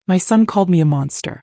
My son called me a monster.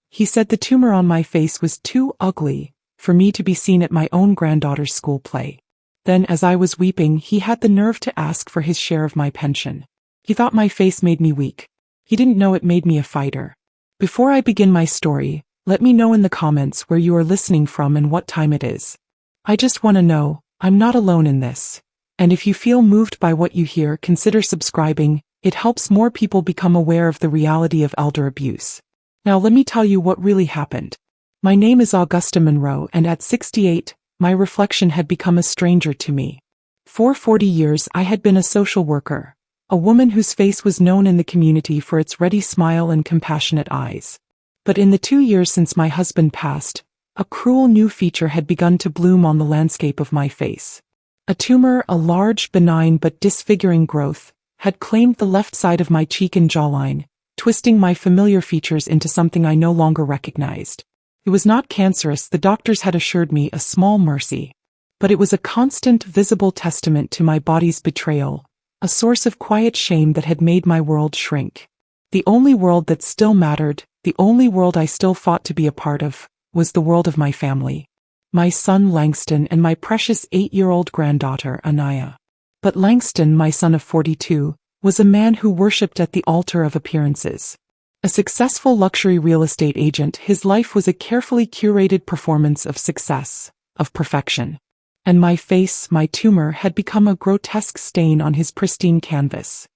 He said the tumor on my face was too ugly for me to be seen at my own granddaughter's school play. Then, as I was weeping, he had the nerve to ask for his share of my pension. He thought my face made me weak. He didn't know it made me a fighter. Before I begin my story, let me know in the comments where you are listening from and what time it is. I just want to know, I'm not alone in this. And if you feel moved by what you hear, consider subscribing. It helps more people become aware of the reality of elder abuse. Now let me tell you what really happened. My name is Augusta Monroe, and at 68, my reflection had become a stranger to me. For 40 years I had been a social worker, a woman whose face was known in the community for its ready smile and compassionate eyes. But in the 2 years since my husband passed, a cruel new feature had begun to bloom on the landscape of my face. A tumor, a large, benign but disfiguring growth, had claimed the left side of my cheek and jawline, twisting my familiar features into something I no longer recognized. It was not cancerous, the doctors had assured me, a small mercy. But it was a constant, visible testament to my body's betrayal, a source of quiet shame that had made my world shrink. The only world that still mattered, the only world I still fought to be a part of, was the world of my family. My son Langston and my precious 8-year-old granddaughter, Anaya. But Langston, my son of 42, was a man who worshipped at the altar of appearances. A successful luxury real estate agent, his life was a carefully curated performance of success, of perfection. And my face, my tumor, had become a grotesque stain on his pristine canvas.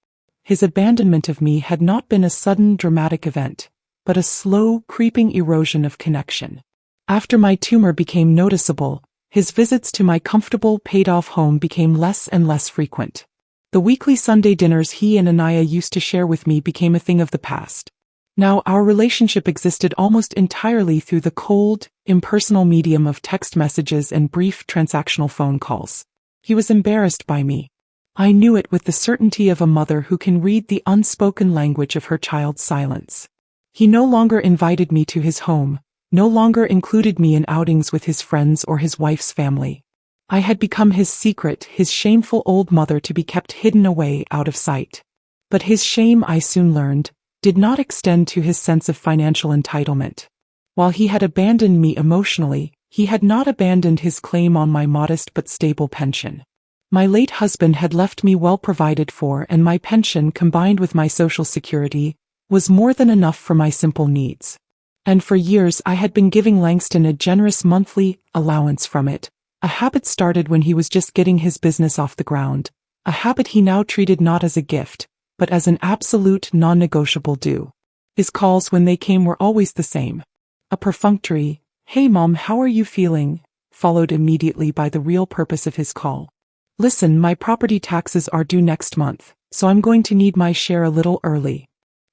His abandonment of me had not been a sudden, dramatic event, but a slow, creeping erosion of connection. After my tumor became noticeable, his visits to my comfortable, paid-off home became less and less frequent. The weekly Sunday dinners he and Anaya used to share with me became a thing of the past. Now our relationship existed almost entirely through the cold, impersonal medium of text messages and brief transactional phone calls. He was embarrassed by me. I knew it with the certainty of a mother who can read the unspoken language of her child's silence. He no longer invited me to his home, no longer included me in outings with his friends or his wife's family. I had become his secret, his shameful old mother to be kept hidden away out of sight. But his shame, I soon learned, did not extend to his sense of financial entitlement. While he had abandoned me emotionally, he had not abandoned his claim on my modest but stable pension. My late husband had left me well provided for, and my pension, combined with my social security, was more than enough for my simple needs. And for years I had been giving Langston a generous monthly allowance from it, a habit started when he was just getting his business off the ground, a habit he now treated not as a gift, but as an absolute non-negotiable due. His calls when they came were always the same. A perfunctory, "Hey Mom, how are you feeling?" followed immediately by the real purpose of his call. "Listen, my property taxes are due next month, so I'm going to need my share a little early."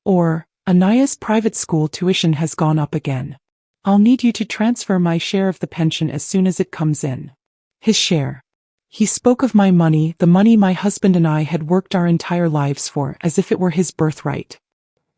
Or, "Anaya's private school tuition has gone up again. I'll need you to transfer my share of the pension as soon as it comes in." His share. He spoke of my money, the money my husband and I had worked our entire lives for, as if it were his birthright.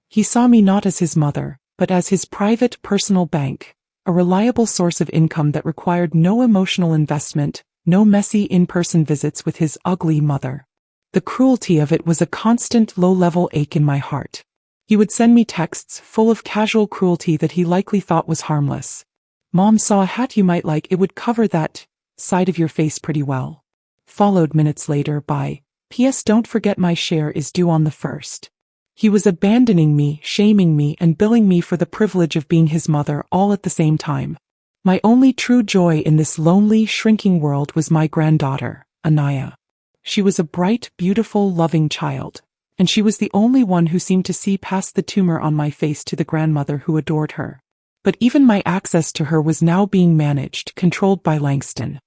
He saw me not as his mother, but as his private, personal bank, a reliable source of income that required no emotional investment, no messy in-person visits with his ugly mother. The cruelty of it was a constant, low-level ache in my heart. He would send me texts full of casual cruelty that he likely thought was harmless. "Mom saw a hat you might like, it would cover that side of your face pretty well." Followed minutes later by, "P.S. don't forget my share is due on the 1st. He was abandoning me, shaming me, and billing me for the privilege of being his mother all at the same time. My only true joy in this lonely, shrinking world was my granddaughter, Anaya. She was a bright, beautiful, loving child, and she was the only one who seemed to see past the tumor on my face to the grandmother who adored her. But even my access to her was now being managed, controlled by Langston.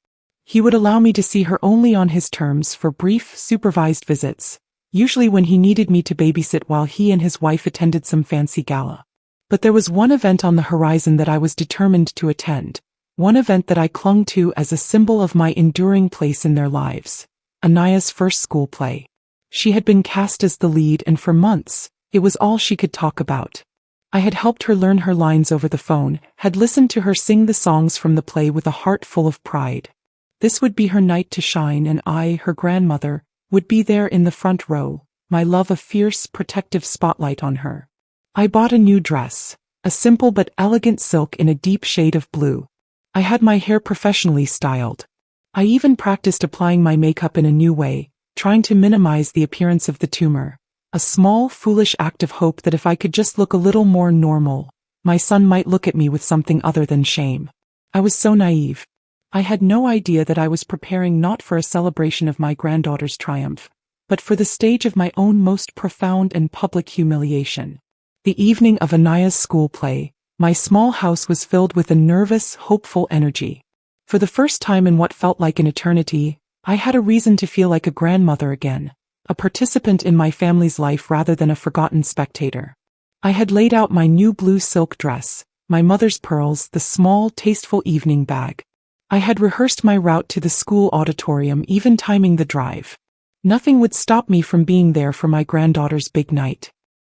He would allow me to see her only on his terms for brief, supervised visits, usually when he needed me to babysit while he and his wife attended some fancy gala. But there was one event on the horizon that I was determined to attend, one event that I clung to as a symbol of my enduring place in their lives: Anaya's first school play. She had been cast as the lead, and for months, it was all she could talk about. I had helped her learn her lines over the phone, had listened to her sing the songs from the play with a heart full of pride. This would be her night to shine, and I, her grandmother, would be there in the front row, my love a fierce, protective spotlight on her. I bought a new dress, a simple but elegant silk in a deep shade of blue. I had my hair professionally styled. I even practiced applying my makeup in a new way, trying to minimize the appearance of the tumor. A small, foolish act of hope that if I could just look a little more normal, my son might look at me with something other than shame. I was so naive. I had no idea that I was preparing not for a celebration of my granddaughter's triumph, but for the stage of my own most profound and public humiliation. The evening of Anaya's school play, my small house was filled with a nervous, hopeful energy. For the first time in what felt like an eternity, I had a reason to feel like a grandmother again, a participant in my family's life rather than a forgotten spectator. I had laid out my new blue silk dress, my mother's pearls, the small, tasteful evening bag. I had rehearsed my route to the school auditorium, even timing the drive. Nothing would stop me from being there for my granddaughter's big night.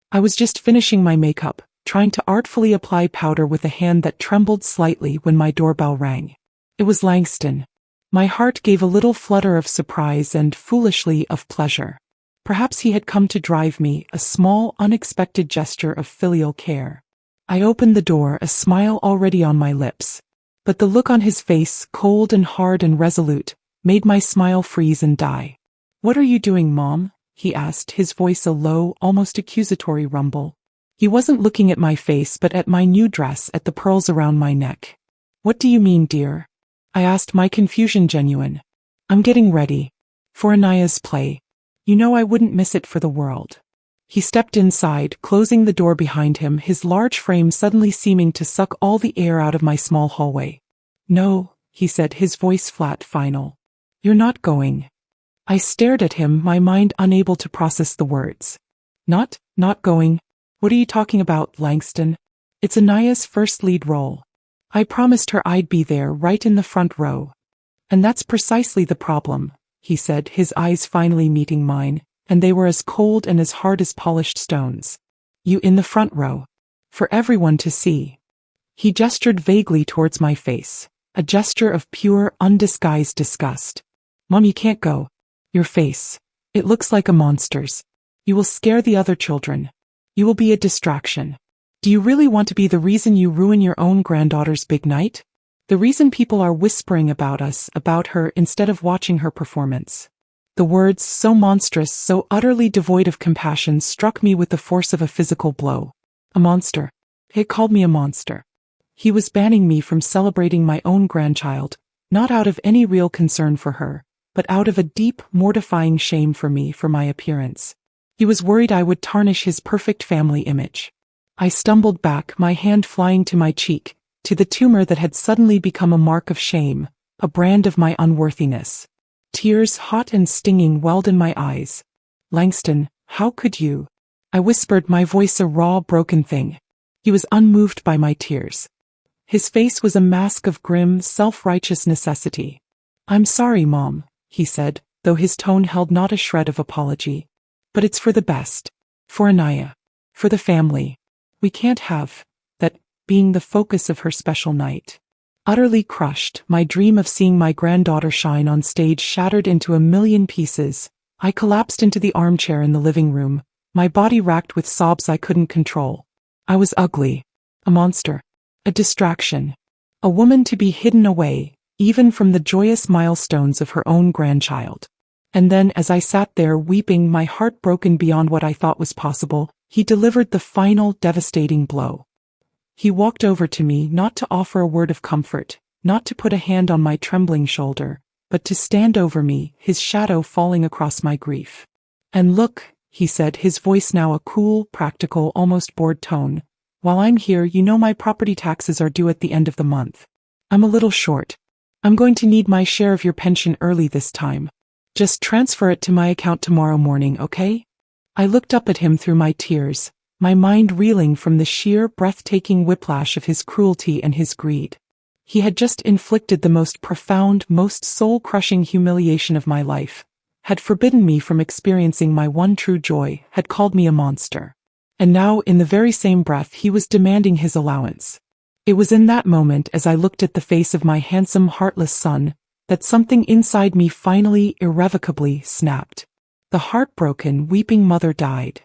I was just finishing my makeup, trying to artfully apply powder with a hand that trembled slightly when my doorbell rang. It was Langston. My heart gave a little flutter of surprise and, foolishly, of pleasure. Perhaps he had come to drive me, a small, unexpected gesture of filial care. I opened the door, a smile already on my lips. But the look on his face, cold and hard and resolute, made my smile freeze and die. "What are you doing, Mom?" he asked, his voice a low, almost accusatory rumble. He wasn't looking at my face but at my new dress, at the pearls around my neck. "What do you mean, dear?" I asked, my confusion genuine. "I'm getting ready. For Anaya's play. You know I wouldn't miss it for the world." He stepped inside, closing the door behind him, his large frame suddenly seeming to suck all the air out of my small hallway. "No," he said, his voice flat, final. "You're not going." I stared at him, my mind unable to process the words. Not going? What are you talking about, Langston? It's Anaya's first lead role. I promised her I'd be there, right in the front row. And that's precisely the problem, he said, his eyes finally meeting mine, and they were as cold and as hard as polished stones. "You in the front row. For everyone to see." He gestured vaguely towards my face, a gesture of pure, undisguised disgust. "Mom, you can't go. Your face. It looks like a monster's. You will scare the other children. You will be a distraction. Do you really want to be the reason you ruin your own granddaughter's big night? The reason people are whispering about us, about her, instead of watching her performance?" The words, so monstrous, so utterly devoid of compassion, struck me with the force of a physical blow. A monster. He called me a monster. He was banning me from celebrating my own grandchild, not out of any real concern for her, but out of a deep, mortifying shame for me, for my appearance. He was worried I would tarnish his perfect family image. I stumbled back, my hand flying to my cheek, to the tumor that had suddenly become a mark of shame, a brand of my unworthiness. Tears, hot and stinging, welled in my eyes. "Langston, how could you?" I whispered, my voice a raw, broken thing. He was unmoved by my tears. His face was a mask of grim, self-righteous necessity. "I'm sorry, Mom," he said, though his tone held not a shred of apology. "But it's for the best. For Anaya. For the family. We can't have that being the focus of her special night." Utterly crushed, my dream of seeing my granddaughter shine on stage shattered into a million pieces, I collapsed into the armchair in the living room, my body racked with sobs I couldn't control. I was ugly. A monster. A distraction. A woman to be hidden away, even from the joyous milestones of her own grandchild. And then, as I sat there weeping, my heart broken beyond what I thought was possible, he delivered the final, devastating blow. He walked over to me, not to offer a word of comfort, not to put a hand on my trembling shoulder, but to stand over me, his shadow falling across my grief. "And look," he said, his voice now a cool, practical, almost bored tone, "while I'm here, you know my property taxes are due at the end of the month. I'm a little short. I'm going to need my share of your pension early this time. Just transfer it to my account tomorrow morning, okay?" I looked up at him through my tears, my mind reeling from the sheer, breathtaking whiplash of his cruelty and his greed. He had just inflicted the most profound, most soul-crushing humiliation of my life, had forbidden me from experiencing my one true joy, had called me a monster. And now, in the very same breath, he was demanding his allowance. It was in that moment, as I looked at the face of my handsome, heartless son, that something inside me finally, irrevocably, snapped. The heartbroken, weeping mother died.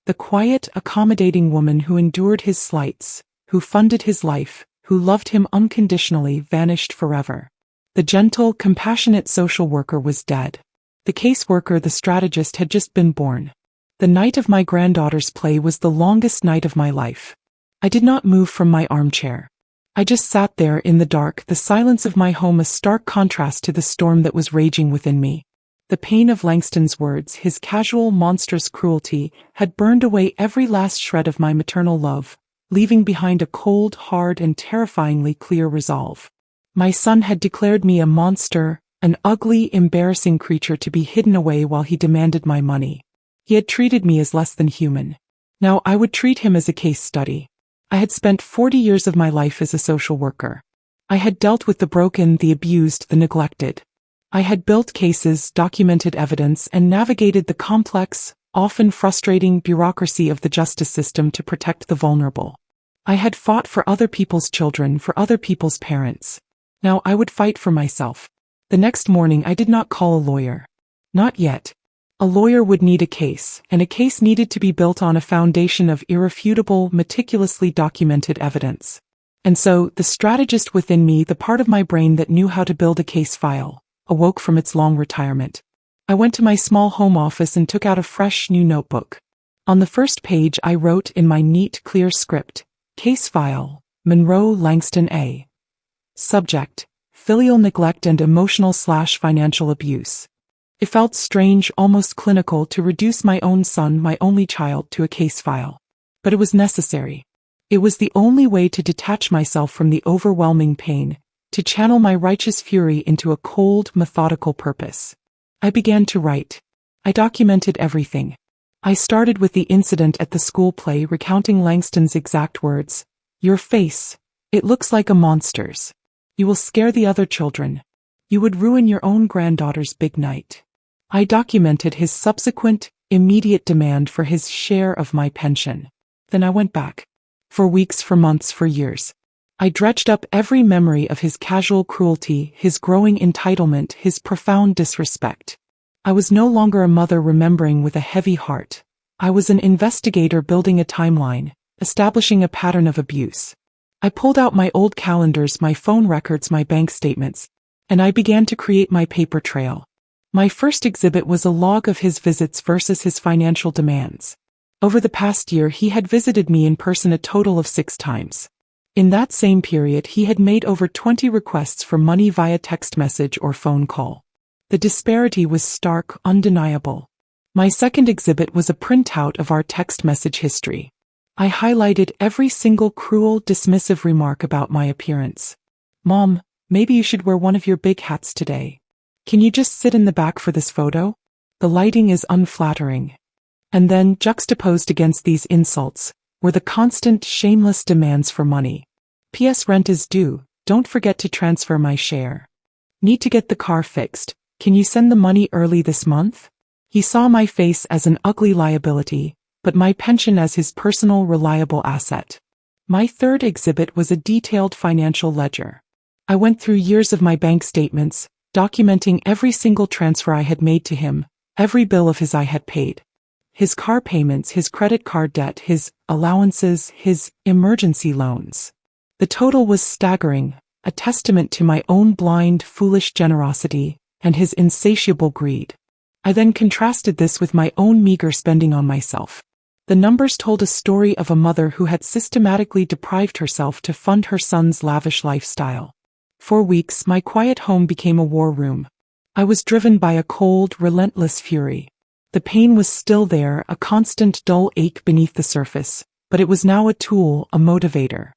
The quiet, accommodating woman who endured his slights, who funded his life, who loved him unconditionally, vanished forever. The gentle, compassionate social worker was dead. The caseworker, the strategist, had just been born. The night of my granddaughter's play was the longest night of my life. I did not move from my armchair. I just sat there in the dark, the silence of my home a stark contrast to the storm that was raging within me. The pain of Langston's words, his casual, monstrous cruelty, had burned away every last shred of my maternal love, leaving behind a cold, hard, and terrifyingly clear resolve. My son had declared me a monster, an ugly, embarrassing creature to be hidden away while he demanded my money. He had treated me as less than human. Now I would treat him as a case study. I had spent 40 years of my life as a social worker. I had dealt with the broken, the abused, the neglected. I had built cases, documented evidence, and navigated the complex, often frustrating bureaucracy of the justice system to protect the vulnerable. I had fought for other people's children, for other people's parents. Now I would fight for myself. The next morning I did not call a lawyer. Not yet. A lawyer would need a case, and a case needed to be built on a foundation of irrefutable, meticulously documented evidence. And so, the strategist within me, the part of my brain that knew how to build a case file, awoke from its long retirement. I went to my small home office and took out a fresh, new notebook. On the first page I wrote in my neat, clear script, Case File, Monroe Langston A. Subject, Filial Neglect and Emotional/Financial Abuse. It felt strange, almost clinical, to reduce my own son, my only child, to a case file. But it was necessary. It was the only way to detach myself from the overwhelming pain, to channel my righteous fury into a cold, methodical purpose. I began to write. I documented everything. I started with the incident at the school play, recounting Langston's exact words. Your face, it looks like a monster's. You will scare the other children. You would ruin your own granddaughter's big night. I documented his subsequent, immediate demand for his share of my pension. Then I went back. For weeks, for months, for years. I dredged up every memory of his casual cruelty, his growing entitlement, his profound disrespect. I was no longer a mother remembering with a heavy heart. I was an investigator building a timeline, establishing a pattern of abuse. I pulled out my old calendars, my phone records, my bank statements, and I began to create my paper trail. My first exhibit was a log of his visits versus his financial demands. Over the past year, he had visited me in person a total of 6 times. In that same period, he had made over 20 requests for money via text message or phone call. The disparity was stark, undeniable. My second exhibit was a printout of our text message history. I highlighted every single cruel, dismissive remark about my appearance. Mom, maybe you should wear one of your big hats today. Can you just sit in the back for this photo? The lighting is unflattering. And then, juxtaposed against these insults, were the constant, shameless demands for money. P.S. Rent is due, don't forget to transfer my share. Need to get the car fixed, can you send the money early this month? He saw my face as an ugly liability, but my pension as his personal, reliable asset. My third exhibit was a detailed financial ledger. I went through years of my bank statements, documenting every single transfer I had made to him, every bill of his I had paid. His car payments, his credit card debt, his allowances, his emergency loans. The total was staggering, a testament to my own blind, foolish generosity and his insatiable greed. I then contrasted this with my own meager spending on myself. The numbers told a story of a mother who had systematically deprived herself to fund her son's lavish lifestyle. For weeks, my quiet home became a war room. I was driven by a cold, relentless fury. The pain was still there, a constant dull ache beneath the surface, but it was now a tool, a motivator.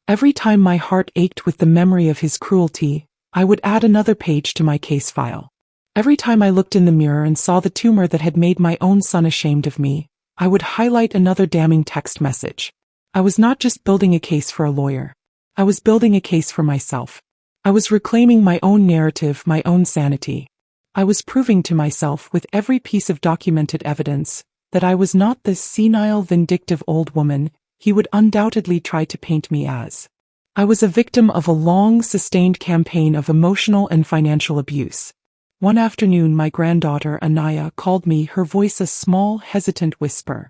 Every time my heart ached with the memory of his cruelty, I would add another page to my case file. Every time I looked in the mirror and saw the tumor that had made my own son ashamed of me, I would highlight another damning text message. I was not just building a case for a lawyer. I was building a case for myself. I was reclaiming my own narrative, my own sanity. I was proving to myself with every piece of documented evidence that I was not the senile, vindictive old woman he would undoubtedly try to paint me as. I was a victim of a long, sustained campaign of emotional and financial abuse. One afternoon, my granddaughter, Anaya, called me, her voice a small, hesitant whisper.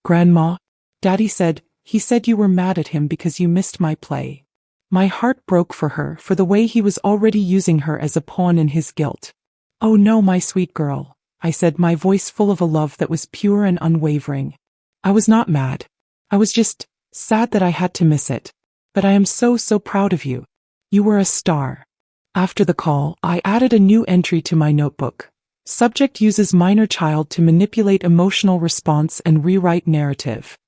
Grandma, Daddy said, he said you were mad at him because you missed my play. My heart broke for her, for the way he was already using her as a pawn in his guilt. Oh no, my sweet girl, I said, my voice full of a love that was pure and unwavering. I was not mad. I was just sad that I had to miss it. But I am so proud of you. You were a star. After the call, I added a new entry to my notebook. Subject uses minor child to manipulate emotional response and rewrite narrative.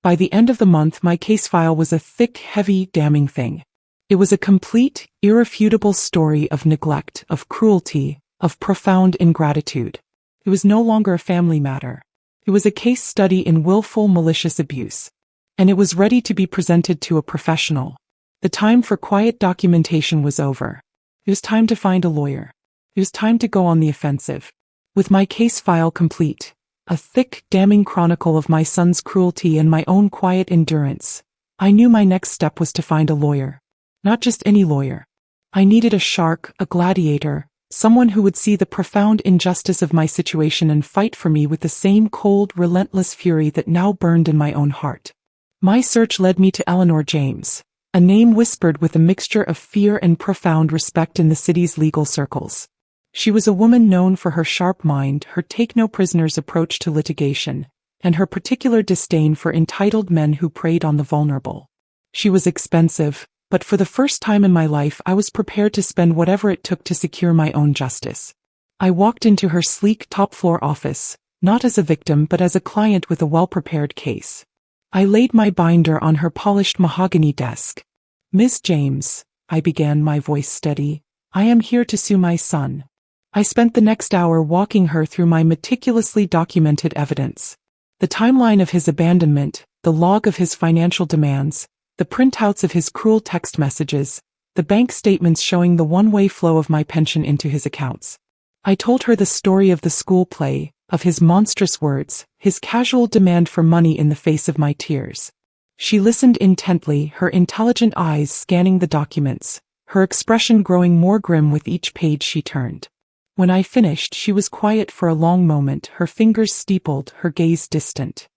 By the end of the month, my case file was a thick, heavy, damning thing. It was a complete, irrefutable story of neglect, of cruelty, of profound ingratitude. It was no longer a family matter. It was a case study in willful, malicious abuse. And it was ready to be presented to a professional. The time for quiet documentation was over. It was time to find a lawyer. It was time to go on the offensive. With my case file complete, a thick, damning chronicle of my son's cruelty and my own quiet endurance, I knew my next step was to find a lawyer. Not just any lawyer. I needed a shark, a gladiator, someone who would see the profound injustice of my situation and fight for me with the same cold, relentless fury that now burned in my own heart. My search led me to Eleanor James, a name whispered with a mixture of fear and profound respect in the city's legal circles. She was a woman known for her sharp mind, her take-no-prisoners approach to litigation, and her particular disdain for entitled men who preyed on the vulnerable. She was expensive, but for the first time in my life I was prepared to spend whatever it took to secure my own justice. I walked into her sleek top-floor office, not as a victim but as a client with a well-prepared case. I laid my binder on her polished mahogany desk. Miss James, I began, my voice steady, I am here to sue my son. I spent the next hour walking her through my meticulously documented evidence. The timeline of his abandonment, the log of his financial demands, the printouts of his cruel text messages, the bank statements showing the one-way flow of my pension into his accounts. I told her the story of the school play, of his monstrous words, his casual demand for money in the face of my tears. She listened intently, her intelligent eyes scanning the documents, her expression growing more grim with each page she turned. When I finished, she was quiet for a long moment, her fingers steepled, her gaze distant.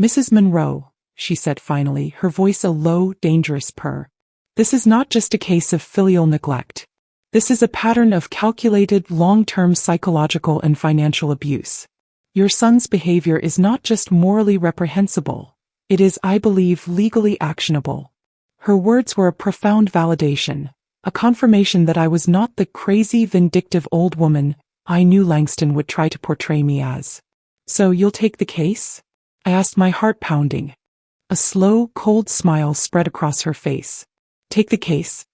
Mrs. Monroe, she said finally, her voice a low, dangerous purr. This is not just a case of filial neglect. This is a pattern of calculated, long-term psychological and financial abuse. Your son's behavior is not just morally reprehensible. It is, I believe, legally actionable. Her words were a profound validation. A confirmation that I was not the crazy, vindictive old woman I knew Langston would try to portray me as. So you'll take the case? I asked, my heart pounding. A slow, cold smile spread across her face. Take the case.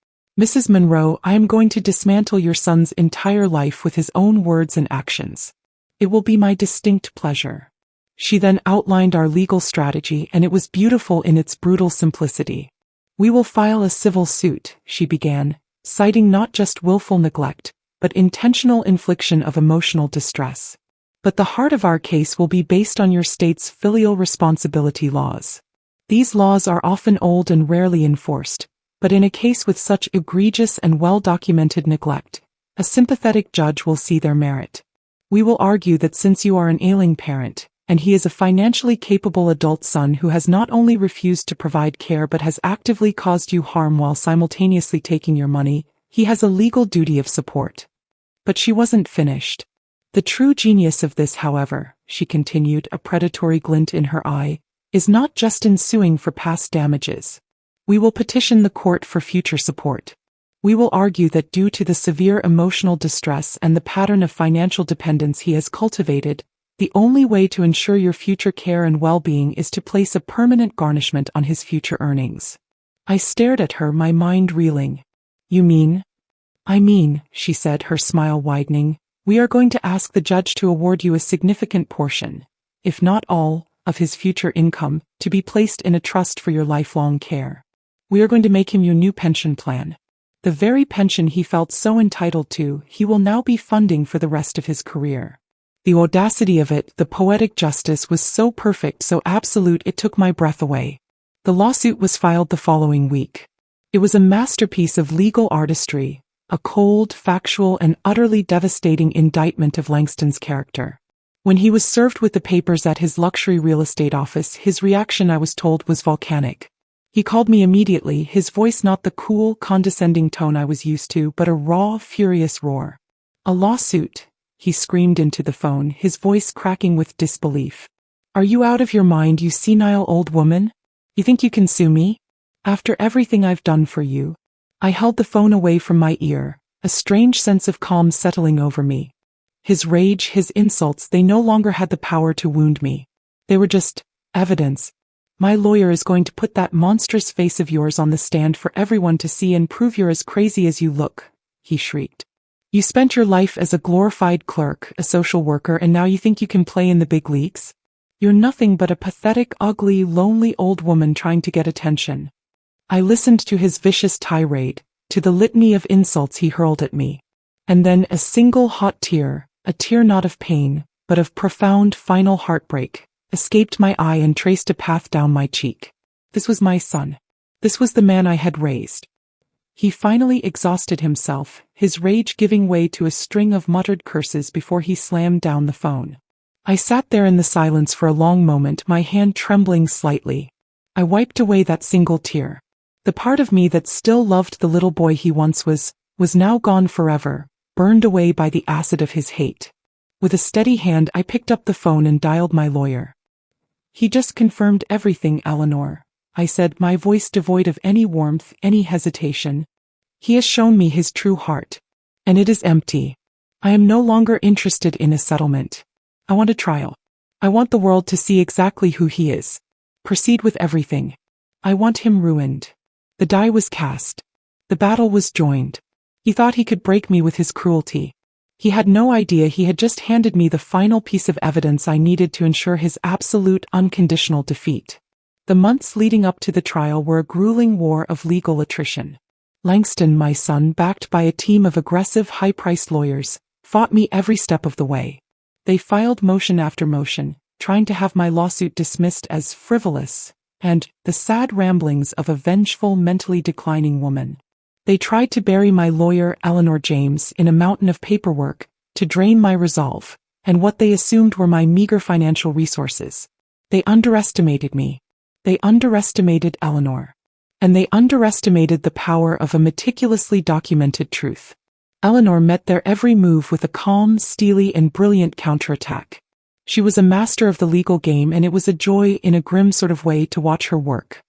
Mrs. Monroe, I am going to dismantle your son's entire life with his own words and actions. It will be my distinct pleasure. She then outlined our legal strategy, and it was beautiful in its brutal simplicity. We will file a civil suit, she began, citing not just willful neglect, but intentional infliction of emotional distress. But the heart of our case will be based on your state's filial responsibility laws. These laws are often old and rarely enforced, but in a case with such egregious and well-documented neglect, a sympathetic judge will see their merit. We will argue that since you are an ailing parent, and he is a financially capable adult son who has not only refused to provide care but has actively caused you harm while simultaneously taking your money, he has a legal duty of support. But she wasn't finished. The true genius of this, however, she continued, a predatory glint in her eye, is not just in suing for past damages. We will petition the court for future support. We will argue that due to the severe emotional distress and the pattern of financial dependence he has cultivated, the only way to ensure your future care and well-being is to place a permanent garnishment on his future earnings. I stared at her, my mind reeling. You mean? I mean, she said, her smile widening, we are going to ask the judge to award you a significant portion, if not all, of his future income, to be placed in a trust for your lifelong care. We are going to make him your new pension plan. The very pension he felt so entitled to, he will now be funding for the rest of his career. The audacity of it, the poetic justice was so perfect, so absolute, it took my breath away. The lawsuit was filed the following week. It was a masterpiece of legal artistry, a cold, factual, and utterly devastating indictment of Langston's character. When he was served with the papers at his luxury real estate office, his reaction, I was told, was volcanic. He called me immediately, his voice not the cool, condescending tone I was used to, but a raw, furious roar. "A lawsuit," he screamed into the phone, his voice cracking with disbelief. "Are you out of your mind, you senile old woman? You think you can sue me? After everything I've done for you?" I held the phone away from my ear, a strange sense of calm settling over me. His rage, his insults, they no longer had the power to wound me. They were just evidence. "My lawyer is going to put that monstrous face of yours on the stand for everyone to see and prove you're as crazy as you look," he shrieked. "You spent your life as a glorified clerk, a social worker, and now you think you can play in the big leagues? You're nothing but a pathetic, ugly, lonely old woman trying to get attention." I listened to his vicious tirade, to the litany of insults he hurled at me. And then a single hot tear, a tear not of pain, but of profound, final heartbreak, escaped my eye and traced a path down my cheek. This was my son. This was the man I had raised. He finally exhausted himself, his rage giving way to a string of muttered curses before he slammed down the phone. I sat there in the silence for a long moment, my hand trembling slightly. I wiped away that single tear. The part of me that still loved the little boy he once was now gone forever, burned away by the acid of his hate. With a steady hand I picked up the phone and dialed my lawyer. "He just confirmed everything, Eleanor," I said, my voice devoid of any warmth, any hesitation. "He has shown me his true heart. And it is empty. I am no longer interested in a settlement. I want a trial. I want the world to see exactly who he is. Proceed with everything. I want him ruined." The die was cast. The battle was joined. He thought he could break me with his cruelty. He had no idea he had just handed me the final piece of evidence I needed to ensure his absolute, unconditional defeat. The months leading up to the trial were a grueling war of legal attrition. Langston, my son, backed by a team of aggressive, high-priced lawyers, fought me every step of the way. They filed motion after motion, trying to have my lawsuit dismissed as frivolous, and the sad ramblings of a vengeful, mentally declining woman. They tried to bury my lawyer, Eleanor James, in a mountain of paperwork, to drain my resolve, and what they assumed were my meager financial resources. They underestimated me. They underestimated Eleanor. And they underestimated the power of a meticulously documented truth. Eleanor met their every move with a calm, steely, and brilliant counterattack. She was a master of the legal game, and it was a joy in a grim sort of way to watch her work.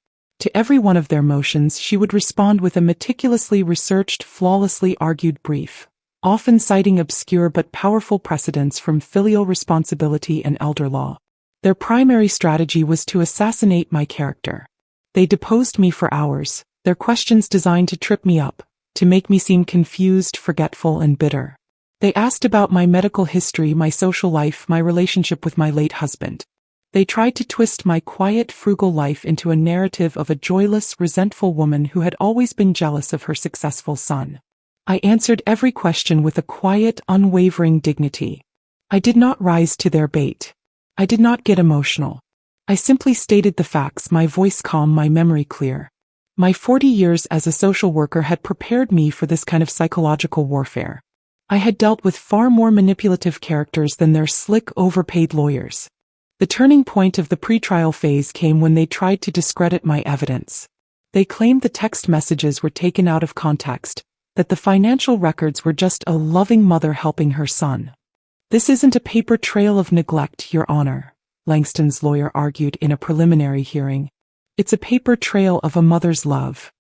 To every one of their motions she would respond with a meticulously researched, flawlessly argued brief, often citing obscure but powerful precedents from filial responsibility and elder law. Their primary strategy was to assassinate my character. They deposed me for hours, their questions designed to trip me up, to make me seem confused, forgetful, and bitter. They asked about my medical history, my social life, my relationship with my late husband. They tried to twist my quiet, frugal life into a narrative of a joyless, resentful woman who had always been jealous of her successful son. I answered every question with a quiet, unwavering dignity. I did not rise to their bait. I did not get emotional. I simply stated the facts, my voice calm, my memory clear. My 40 years as a social worker had prepared me for this kind of psychological warfare. I had dealt with far more manipulative characters than their slick, overpaid lawyers. The turning point of the pretrial phase came when they tried to discredit my evidence. They claimed the text messages were taken out of context, that the financial records were just a loving mother helping her son. "This isn't a paper trail of neglect, Your Honor," Langston's lawyer argued in a preliminary hearing. "It's a paper trail of a mother's love."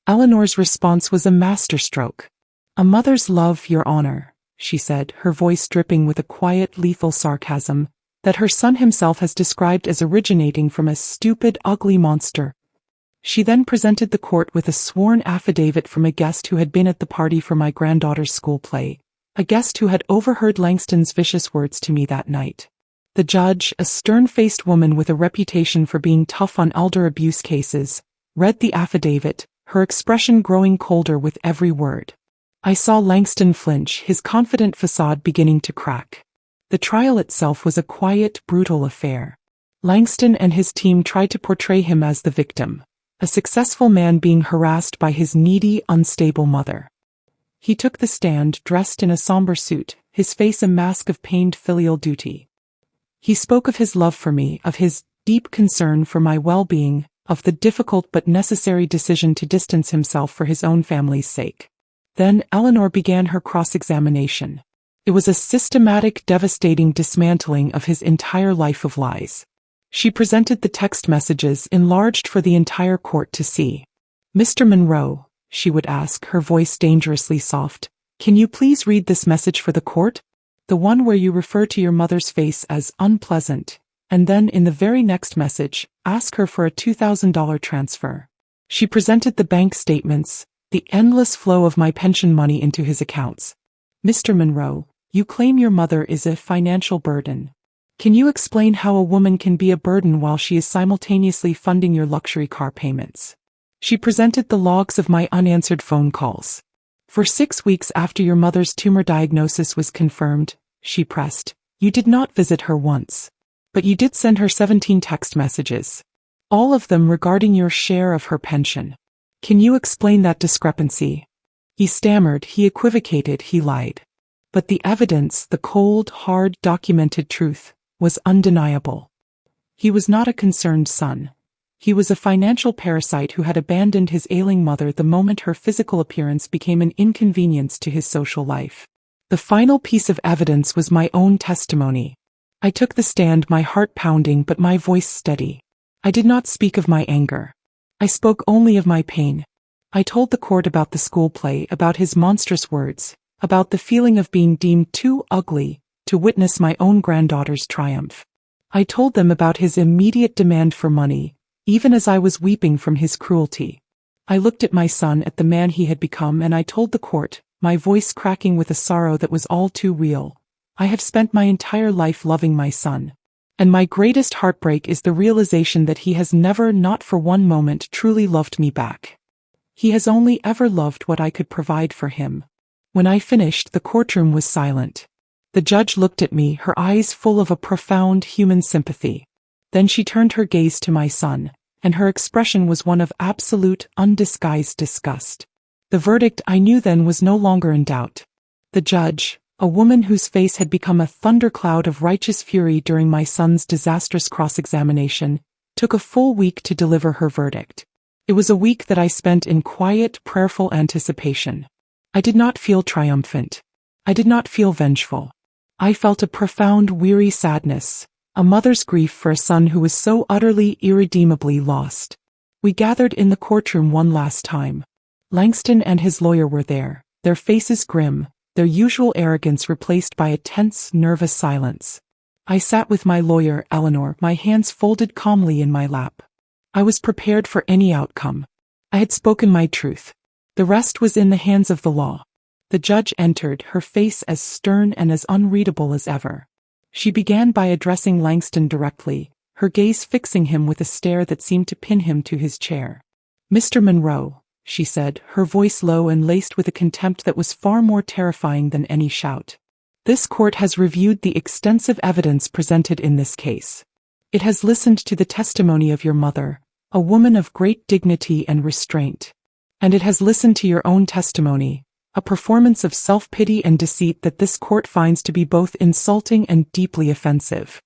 Eleanor's response was a masterstroke. "A mother's love, Your Honor," she said, her voice dripping with a quiet, lethal sarcasm, "that her son himself has described as originating from a stupid, ugly monster." She then presented the court with a sworn affidavit from a guest who had been at the party for my granddaughter's school play, a guest who had overheard Langston's vicious words to me that night. The judge, a stern-faced woman with a reputation for being tough on elder abuse cases, read the affidavit, her expression growing colder with every word. I saw Langston flinch, his confident facade beginning to crack. The trial itself was a quiet, brutal affair. Langston and his team tried to portray him as the victim, a successful man being harassed by his needy, unstable mother. He took the stand dressed in a somber suit, his face a mask of pained filial duty. He spoke of his love for me, of his deep concern for my well-being, of the difficult but necessary decision to distance himself for his own family's sake. Then Eleanor began her cross-examination. It was a systematic, devastating dismantling of his entire life of lies. She presented the text messages enlarged for the entire court to see. "Mr. Monroe," she would ask, her voice dangerously soft, "can you please read this message for the court? The one where you refer to your mother's face as unpleasant, and then in the very next message, ask her for a $2,000 transfer." She presented the bank statements, the endless flow of my pension money into his accounts. "Mr. Monroe, you claim your mother is a financial burden. Can you explain how a woman can be a burden while she is simultaneously funding your luxury car payments?" She presented the logs of my unanswered phone calls. "For 6 weeks after your mother's tumor diagnosis was confirmed," she pressed, "you did not visit her once. But you did send her 17 text messages. All of them regarding your share of her pension. Can you explain that discrepancy?" He stammered, he equivocated, he lied. But the evidence, the cold, hard, documented truth, was undeniable. He was not a concerned son. He was a financial parasite who had abandoned his ailing mother the moment her physical appearance became an inconvenience to his social life. The final piece of evidence was my own testimony. I took the stand, my heart pounding but my voice steady. I did not speak of my anger. I spoke only of my pain. I told the court about the school play, about his monstrous words, about the feeling of being deemed too ugly to witness my own granddaughter's triumph. I told them about his immediate demand for money, even as I was weeping from his cruelty. I looked at my son, at the man he had become, and I told the court, my voice cracking with a sorrow that was all too real, "I have spent my entire life loving my son. And my greatest heartbreak is the realization that he has never, not for one moment, truly loved me back. He has only ever loved what I could provide for him." When I finished, the courtroom was silent. The judge looked at me, her eyes full of a profound human sympathy. Then she turned her gaze to my son, and her expression was one of absolute, undisguised disgust. The verdict, I knew then, was no longer in doubt. The judge, a woman whose face had become a thundercloud of righteous fury during my son's disastrous cross-examination, took a full week to deliver her verdict. It was a week that I spent in quiet, prayerful anticipation. I did not feel triumphant. I did not feel vengeful. I felt a profound, weary sadness, a mother's grief for a son who was so utterly, irredeemably lost. We gathered in the courtroom one last time. Langston and his lawyer were there, their faces grim, their usual arrogance replaced by a tense, nervous silence. I sat with my lawyer, Eleanor, my hands folded calmly in my lap. I was prepared for any outcome. I had spoken my truth. The rest was in the hands of the law. The judge entered, her face as stern and as unreadable as ever. She began by addressing Langston directly, her gaze fixing him with a stare that seemed to pin him to his chair. "Mr. Monroe," she said, her voice low and laced with a contempt that was far more terrifying than any shout. "This court has reviewed the extensive evidence presented in this case. It has listened to the testimony of your mother, a woman of great dignity and restraint. And it has listened to your own testimony, a performance of self-pity and deceit that this court finds to be both insulting and deeply offensive."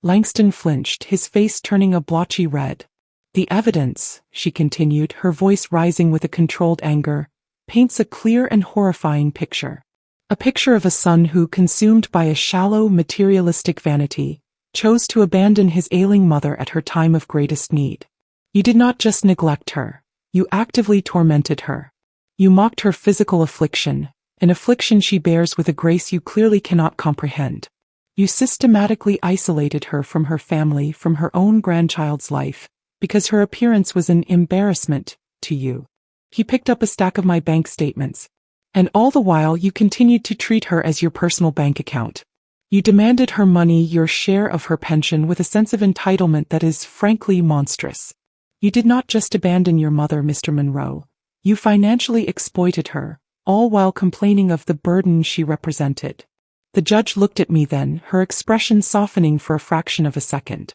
Langston flinched, his face turning a blotchy red. "The evidence," she continued, her voice rising with a controlled anger, "paints a clear and horrifying picture. A picture of a son who, consumed by a shallow, materialistic vanity, chose to abandon his ailing mother at her time of greatest need. You did not just neglect her, you actively tormented her. You mocked her physical affliction, an affliction she bears with a grace you clearly cannot comprehend. You systematically isolated her from her family, from her own grandchild's life, because her appearance was an embarrassment to you." He picked up a stack of my bank statements. "And all the while you continued to treat her as your personal bank account. You demanded her money, your share of her pension, with a sense of entitlement that is frankly monstrous. You did not just abandon your mother, Mr. Monroe. You financially exploited her, all while complaining of the burden she represented." The judge looked at me then, her expression softening for a fraction of a second.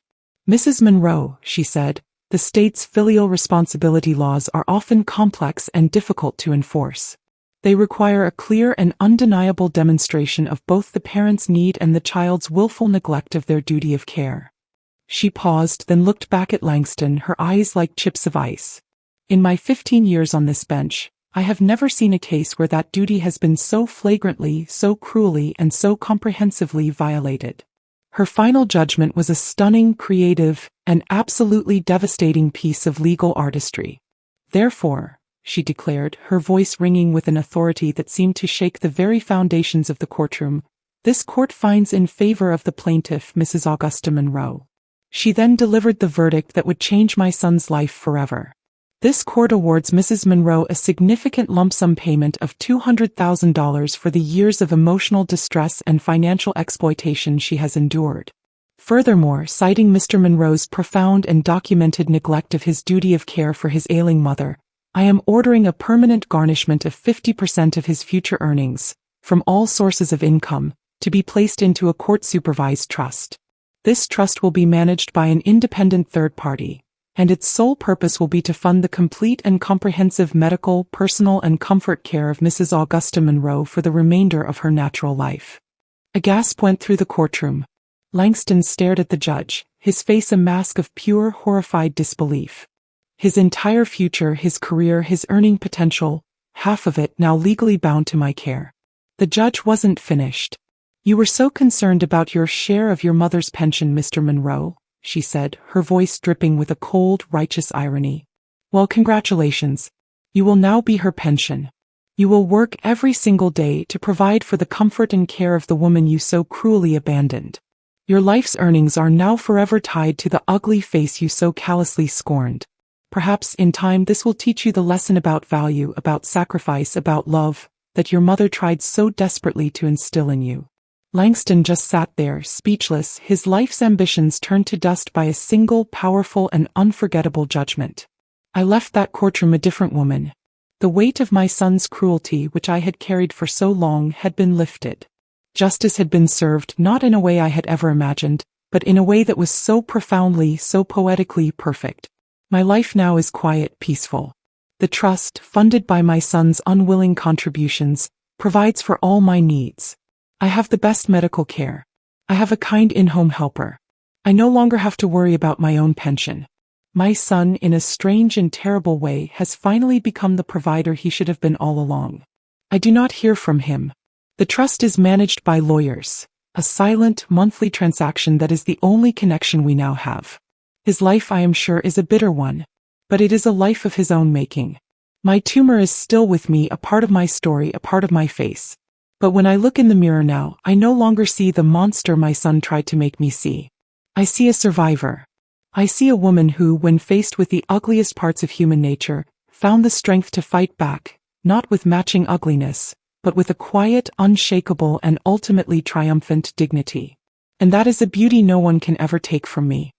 "Mrs. Monroe," she said, "the state's filial responsibility laws are often complex and difficult to enforce. They require a clear and undeniable demonstration of both the parent's need and the child's willful neglect of their duty of care. She paused, then looked back at Langston, her eyes like chips of ice. In my 15 years on this bench, I have never seen a case where that duty has been so flagrantly, so cruelly, and so comprehensively violated. Her final judgment was a stunning, creative, and absolutely devastating piece of legal artistry. Therefore, she declared, her voice ringing with an authority that seemed to shake the very foundations of the courtroom, this court finds in favor of the plaintiff, Mrs. Augusta Monroe. She then delivered the verdict that would change my son's life forever. This court awards Mrs. Monroe a significant lump sum payment of $200,000 for the years of emotional distress and financial exploitation she has endured. Furthermore, citing Mr. Monroe's profound and documented neglect of his duty of care for his ailing mother, I am ordering a permanent garnishment of 50% of his future earnings, from all sources of income, to be placed into a court-supervised trust. This trust will be managed by an independent third party, and its sole purpose will be to fund the complete and comprehensive medical, personal, and comfort care of Mrs. Augusta Monroe for the remainder of her natural life. A gasp went through the courtroom. Langston stared at the judge, his face a mask of pure, horrified disbelief. His entire future, his career, his earning potential, half of it now legally bound to my care. The judge wasn't finished. "You were so concerned about your share of your mother's pension, Mr. Monroe," she said, her voice dripping with a cold, righteous irony. "Well, congratulations. You will now be her pension. You will work every single day to provide for the comfort and care of the woman you so cruelly abandoned. Your life's earnings are now forever tied to the ugly face you so callously scorned. Perhaps in time this will teach you the lesson about value, about sacrifice, about love, that your mother tried so desperately to instill in you." Langston just sat there, speechless, his life's ambitions turned to dust by a single, powerful, and unforgettable judgment. I left that courtroom a different woman. The weight of my son's cruelty, which I had carried for so long, had been lifted. Justice had been served, not in a way I had ever imagined, but in a way that was so profoundly, so poetically perfect. My life now is quiet, peaceful. The trust, funded by my son's unwilling contributions, provides for all my needs. I have the best medical care. I have a kind in-home helper. I no longer have to worry about my own pension. My son, in a strange and terrible way, has finally become the provider he should have been all along. I do not hear from him. The trust is managed by lawyers, a silent, monthly transaction that is the only connection we now have. His life, I am sure, is a bitter one, but it is a life of his own making. My tumor is still with me, a part of my story, a part of my face. But when I look in the mirror now, I no longer see the monster my son tried to make me see. I see a survivor. I see a woman who, when faced with the ugliest parts of human nature, found the strength to fight back, not with matching ugliness, but with a quiet, unshakable, and ultimately triumphant dignity. And that is a beauty no one can ever take from me.